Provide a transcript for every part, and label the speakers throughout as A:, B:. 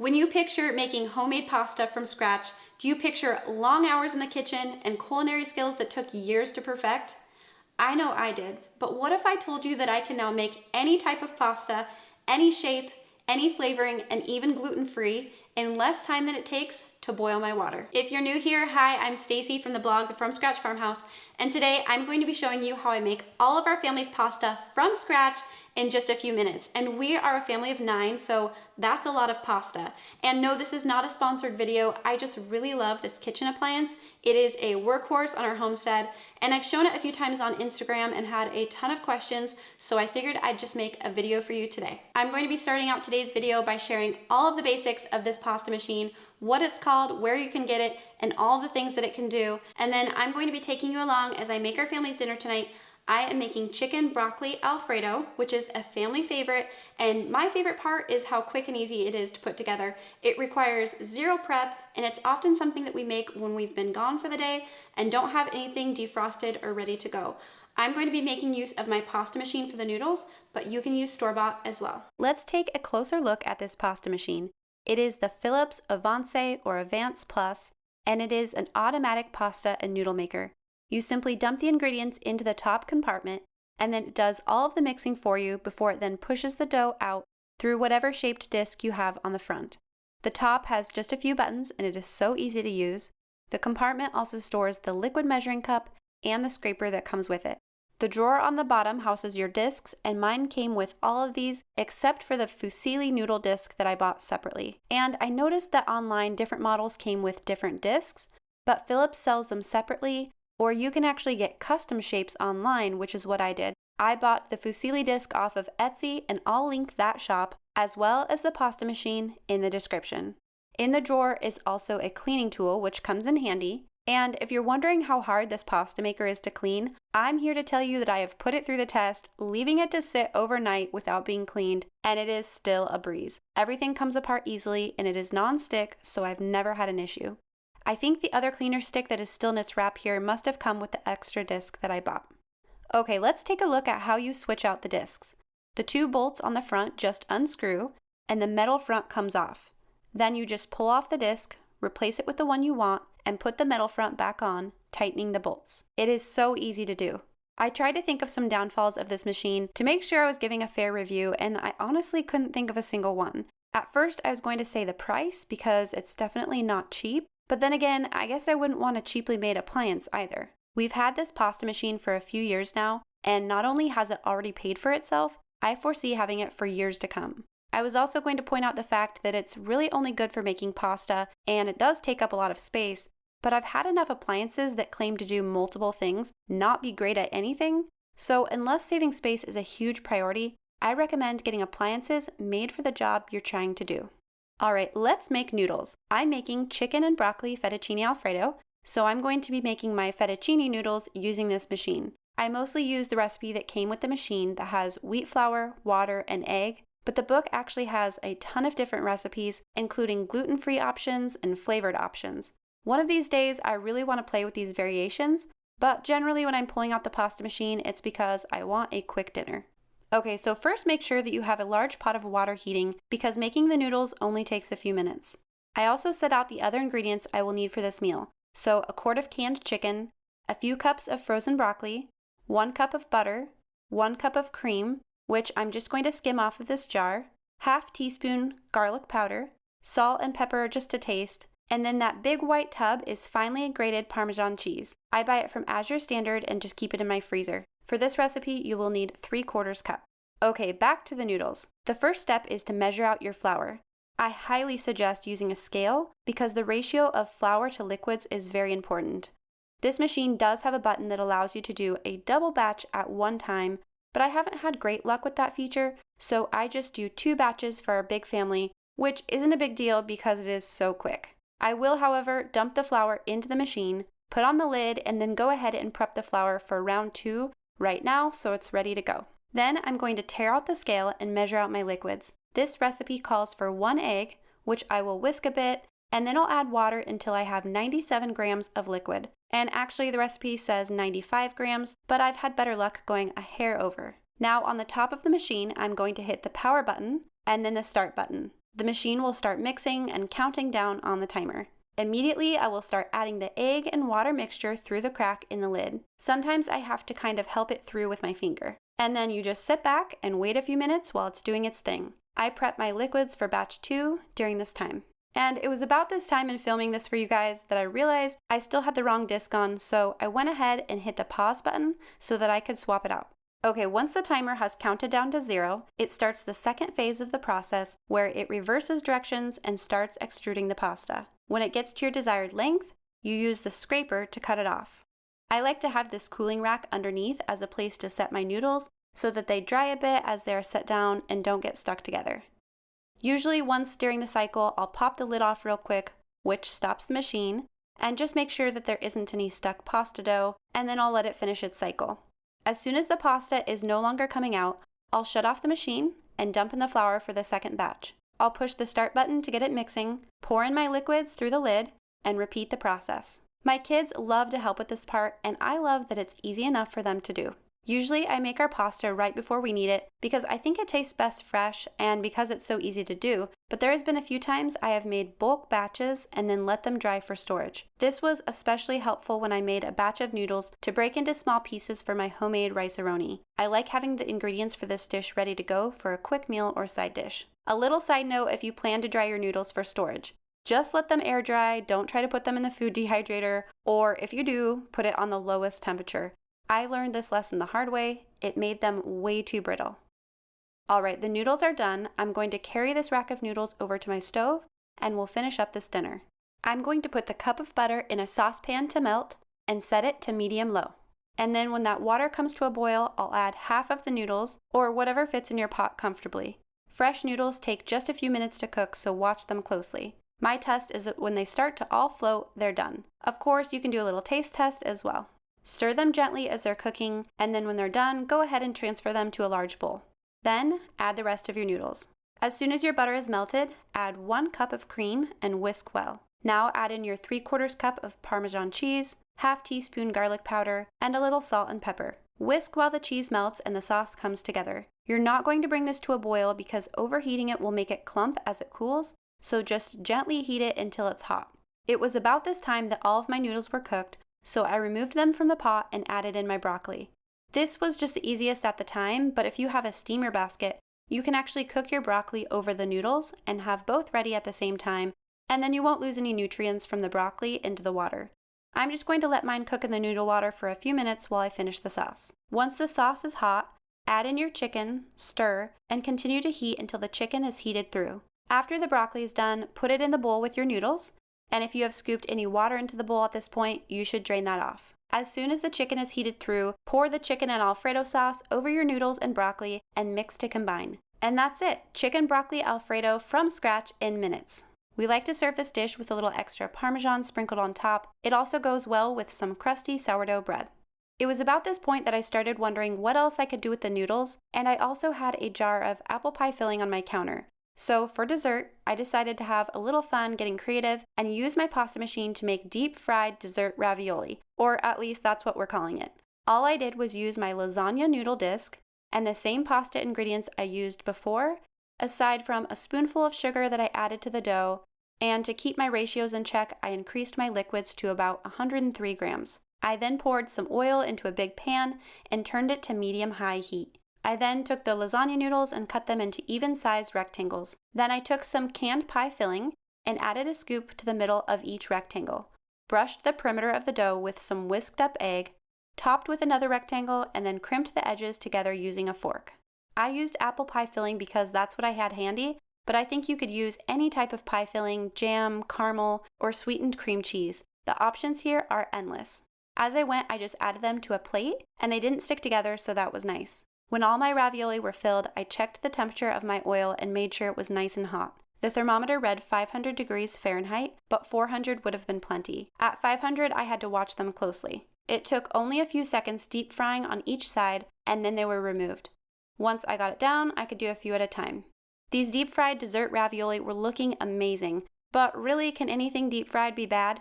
A: When you picture making homemade pasta from scratch, do you picture long hours in the kitchen and culinary skills that took years to perfect? I know I did, but what if I told you that I can now make any type of pasta, any shape, any flavoring, and even gluten-free in less time than it takes to boil my water? If you're new here, hi, I'm Stacy from the blog The From Scratch Farmhouse, and today I'm going to be showing you how I make all of our family's pasta from scratch in just a few minutes. And we are a family of 9, so that's a lot of pasta. And no, this is not a sponsored video. I just really love this kitchen appliance. It is a workhorse on our homestead, and I've shown it a few times on Instagram and had a ton of questions, so I figured I'd just make a video for you today. I'm going to be starting out today's video by sharing all of the basics of this pasta machine, what it's called, where you can get it, and all the things that it can do. And then I'm going to be taking you along as I make our family's dinner tonight. I am making chicken broccoli Alfredo, which is a family favorite, and my favorite part is how quick and easy it is to put together. It requires zero prep, and it's often something that we make when we've been gone for the day and don't have anything defrosted or ready to go. I'm going to be making use of my pasta machine for the noodles, but you can use store-bought as well. Let's take a closer look at this pasta machine. It is the Philips Avance or Avance Plus, and it is an automatic pasta and noodle maker. You simply dump the ingredients into the top compartment, and then it does all of the mixing for you before it then pushes the dough out through whatever shaped disc you have on the front. The top has just a few buttons, and it is so easy to use. The compartment also stores the liquid measuring cup and the scraper that comes with it. The drawer on the bottom houses your discs, and mine came with all of these except for the fusilli noodle disc that I bought separately. And I noticed that online different models came with different discs, but Philips sells them separately, or you can actually get custom shapes online, which is what I did. I bought the fusilli disc off of Etsy, and I'll link that shop as well as the pasta machine in the description. In the drawer is also a cleaning tool, which comes in handy. And if you're wondering how hard this pasta maker is to clean, I'm here to tell you that I have put it through the test, leaving it to sit overnight without being cleaned, and it is still a breeze. Everything comes apart easily, and it is non-stick, so I've never had an issue. I think the other cleaner stick that is still in its wrap here must have come with the extra disc that I bought. Okay, let's take a look at how you switch out the discs. The 2 bolts on the front just unscrew, and the metal front comes off. Then you just pull off the disc, replace it with the one you want, and put the metal front back on, tightening the bolts. It is so easy to do. I tried to think of some downfalls of this machine to make sure I was giving a fair review, and I honestly couldn't think of a single one. At first, I was going to say the price because it's definitely not cheap, but then again, I guess I wouldn't want a cheaply made appliance either. We've had this pasta machine for a few years now, and not only has it already paid for itself, I foresee having it for years to come. I was also going to point out the fact that it's really only good for making pasta, and it does take up a lot of space, but I've had enough appliances that claim to do multiple things not be great at anything, so unless saving space is a huge priority, I recommend getting appliances made for the job you're trying to do. Alright, let's make noodles. I'm making chicken and broccoli fettuccine Alfredo, so I'm going to be making my fettuccine noodles using this machine. I mostly use the recipe that came with the machine that has wheat flour, water, and egg, but the book actually has a ton of different recipes, including gluten-free options and flavored options. One of these days, I really want to play with these variations, but generally when I'm pulling out the pasta machine, it's because I want a quick dinner. Okay, so first make sure that you have a large pot of water heating because making the noodles only takes a few minutes. I also set out the other ingredients I will need for this meal. So a quart of canned chicken, a few cups of frozen broccoli, 1 cup of butter, 1 cup of cream, which I'm just going to skim off of this jar, ½ teaspoon garlic powder, salt and pepper just to taste, and then that big white tub is finely grated Parmesan cheese. I buy it from Azure Standard and just keep it in my freezer. For this recipe, you will need 3/4 cup. Okay, back to the noodles. The first step is to measure out your flour. I highly suggest using a scale because the ratio of flour to liquids is very important. This machine does have a button that allows you to do a double batch at one time, but I haven't had great luck with that feature, so I just do 2 batches for our big family, which isn't a big deal because it is so quick. I will, however, dump the flour into the machine, put on the lid, and then go ahead and prep the flour for round 2 right now so it's ready to go. Then I'm going to tear out the scale and measure out my liquids. This recipe calls for 1 egg, which I will whisk a bit, and then I'll add water until I have 97 grams of liquid. And actually the recipe says 95 grams, but I've had better luck going a hair over. Now on the top of the machine, I'm going to hit the power button and then the start button. the machine will start mixing and counting down on the timer. Immediately, I will start adding the egg and water mixture through the crack in the lid. Sometimes I have to kind of help it through with my finger. And then you just sit back and wait a few minutes while it's doing its thing. I prep my liquids for batch 2 during this time. And it was about this time in filming this for you guys that I realized I still had the wrong disc on, so I went ahead and hit the pause button so that I could swap it out. Okay, once the timer has counted down to 0, it starts the second phase of the process where it reverses directions and starts extruding the pasta. When it gets to your desired length, you use the scraper to cut it off. I like to have this cooling rack underneath as a place to set my noodles so that they dry a bit as they are set down and don't get stuck together. Usually once during the cycle, I'll pop the lid off real quick, which stops the machine, and just make sure that there isn't any stuck pasta dough, and then I'll let it finish its cycle. As soon as the pasta is no longer coming out, I'll shut off the machine and dump in the flour for the second batch. I'll push the start button to get it mixing, pour in my liquids through the lid, and repeat the process. My kids love to help with this part, and I love that it's easy enough for them to do. Usually I make our pasta right before we need it because I think it tastes best fresh and because it's so easy to do, but there has been a few times I have made bulk batches and then let them dry for storage. This was especially helpful when I made a batch of noodles to break into small pieces for my homemade rice-a-roni. I like having the ingredients for this dish ready to go for a quick meal or side dish. A little side note if you plan to dry your noodles for storage. Just let them air dry, don't try to put them in the food dehydrator, or if you do, put it on the lowest temperature. I learned this lesson the hard way. It made them way too brittle. Alright, the noodles are done. I'm going to carry this rack of noodles over to my stove and we'll finish up this dinner. I'm going to put the cup of butter in a saucepan to melt and set it to medium-low. And then when that water comes to a boil, I'll add half of the noodles or whatever fits in your pot comfortably. Fresh noodles take just a few minutes to cook, so watch them closely. My test is that when they start to all float, they're done. Of course, you can do a little taste test as well. Stir them gently as they're cooking, and then when they're done, go ahead and transfer them to a large bowl. Then, add the rest of your noodles. As soon as your butter is melted, add 1 cup of cream and whisk well. Now add in your 3/4 cup of Parmesan cheese, ½ teaspoon garlic powder, and a little salt and pepper. Whisk while the cheese melts and the sauce comes together. You're not going to bring this to a boil because overheating it will make it clump as it cools, so just gently heat it until it's hot. It was about this time that all of my noodles were cooked, so I removed them from the pot and added in my broccoli. This was just the easiest at the time, but if you have a steamer basket, you can actually cook your broccoli over the noodles and have both ready at the same time, and then you won't lose any nutrients from the broccoli into the water. I'm just going to let mine cook in the noodle water for a few minutes while I finish the sauce. Once the sauce is hot, add in your chicken, stir, and continue to heat until the chicken is heated through. After the broccoli is done, put it in the bowl with your noodles, and if you have scooped any water into the bowl at this point, you should drain that off. As soon as the chicken is heated through, pour the chicken and Alfredo sauce over your noodles and broccoli and mix to combine. And that's it, chicken broccoli Alfredo from scratch in minutes. We like to serve this dish with a little extra Parmesan sprinkled on top. It also goes well with some crusty sourdough bread. It was about this point that I started wondering what else I could do with the noodles, and I also had a jar of apple pie filling on my counter. So for dessert, I decided to have a little fun getting creative and use my pasta machine to make deep-fried dessert ravioli, or at least that's what we're calling it. All I did was use my lasagna noodle disc and the same pasta ingredients I used before, aside from a spoonful of sugar that I added to the dough, and to keep my ratios in check, I increased my liquids to about 103 grams. I then poured some oil into a big pan and turned it to medium-high heat. I then took the lasagna noodles and cut them into even-sized rectangles. Then I took some canned pie filling and added a scoop to the middle of each rectangle. Brushed the perimeter of the dough with some whisked up egg, topped with another rectangle, and then crimped the edges together using a fork. I used apple pie filling because that's what I had handy, but I think you could use any type of pie filling, jam, caramel, or sweetened cream cheese. The options here are endless. As I went, I just added them to a plate, and they didn't stick together, so that was nice. When all my ravioli were filled, I checked the temperature of my oil and made sure it was nice and hot. The thermometer read 500 degrees Fahrenheit, but 400 would have been plenty. At 500, I had to watch them closely. It took only a few seconds deep frying on each side, and then they were removed. Once I got it down, I could do a few at a time. These deep-fried dessert ravioli were looking amazing, but really, can anything deep-fried be bad?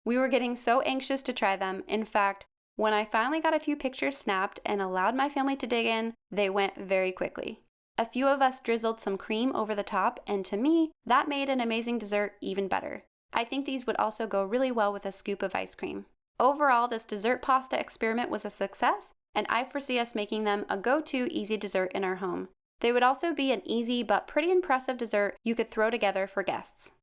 A: We were getting so anxious to try them. In fact, when I finally got a few pictures snapped and allowed my family to dig in, they went very quickly. A few of us drizzled some cream over the top, and to me, that made an amazing dessert even better. I think these would also go really well with a scoop of ice cream. Overall, this dessert pasta experiment was a success, and I foresee us making them a go-to easy dessert in our home. They would also be an easy but pretty impressive dessert you could throw together for guests.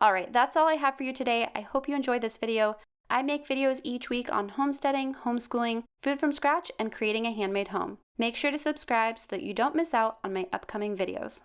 A: Alright, that's all I have for you today. I hope you enjoyed this video. I make videos each week on homesteading, homeschooling, food from scratch, and creating a handmade home. Make sure to subscribe so that you don't miss out on my upcoming videos.